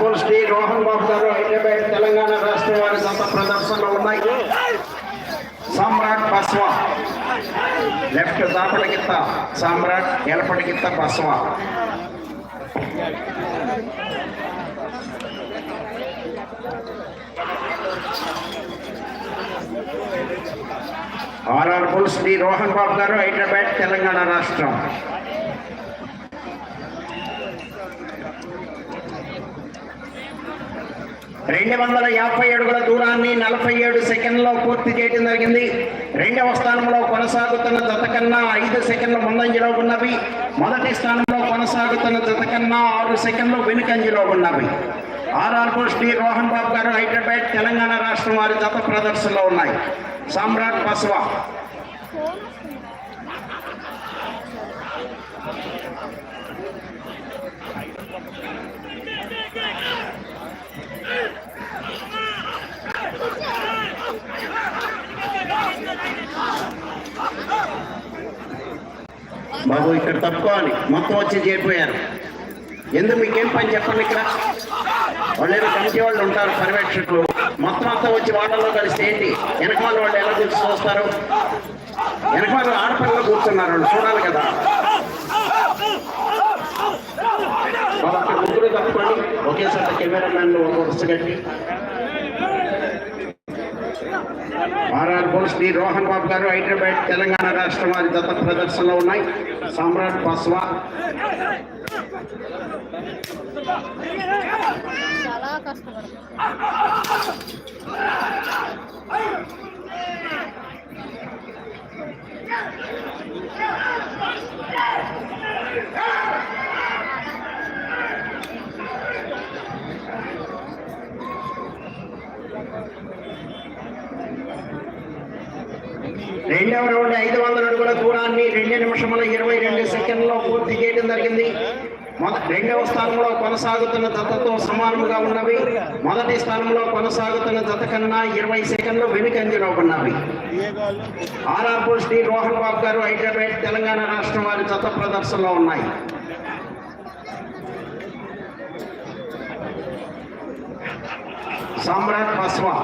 ఆర్ఆర్పుల్ శ్రీ రోహన్ బాబు గారు హైదరాబాద్ తెలంగాణ రాష్ట్రం వారి గత ప్రదర్శనలో ఉన్నాయి. సామ్రాట్ బస్వా లెఫ్ట్ దాపడగిత్త, సామ్రాట్ ఎలపడగిత్త బస్వా. ఆర్ఆర్పుల్ శ్రీ రోహన్ బాబు గారు హైదరాబాద్ తెలంగాణ రాష్ట్రం. రెండు 250 అడుగుల దూరాన్ని 47 సెకండ్లో పూర్తి చేయడం జరిగింది. రెండవ స్థానంలో కొనసాగుతున్న జత కన్నా 5 సెకండ్ల ముందంజలో ఉన్నవి. మొదటి స్థానంలో కొనసాగుతున్న జత కన్నా 6 సెకండ్లు వెనుకంజలో ఉన్నవి. ఆర్ఆర్పుల్ శ్రీ రోహన్ బాబు గారు హైదరాబాద్ తెలంగాణ రాష్ట్రం వారి జత ప్రదర్శనలో ఉన్నాయి. సామ్రాట్ బస్వా బాబు ఇక్కడ తప్పుకోవాలి, మొత్తం వచ్చి చేరిపోయారు. ఎందుకు మీకేం పని చెప్పండి. ఇక్కడ వాళ్ళు ఏదో కమిటీ వాళ్ళు ఉంటారు, పర్యవేక్షకులు, మొత్తం అంతా వచ్చి వాళ్ళలో కలిసి ఏంటి వెనకమాల వాళ్ళు ఎలా చూసి చూస్తారు? వెనకమాల ఆడపిల్లలు కూర్చున్నారు, వాళ్ళు చూడాలి కదా. అక్కడ ముగ్గురు తప్పుకోండి, ఒకేసారి కెమెరామెన్లు ఒక వరుస కట్టి. ఆర్ఆర్పుల్ శ్రీ రోహన్ బాబు గారు హైదరాబాద్ తెలంగాణ రాష్ట్రం వారి జత ప్రదర్శనలో ఉన్నాయి. సామ్రాట్ బస్వా చాలా కష్టపడుతుంది. రెండవ రౌండ్ 500 అడుగుల దూరాన్ని 2 నిమిషముల 22 సెకండ్లో పూర్తి చేయడం జరిగింది. రెండవ స్థానంలో కొనసాగుతున్న జతతో సమానముగా ఉన్నవి. మొదటి స్థానంలో కొనసాగుతున్న జత కన్నా 20 సెకండ్లు వెనుకంజలో ఉన్నవి. ఆర్ఆర్పుల్ శ్రీ రోహన్ బాబు గారు హైదరాబాద్ తెలంగాణ రాష్ట్రం వారి జత ప్రదర్శనలో ఉన్నాయి. సామ్రాట్ బస్వా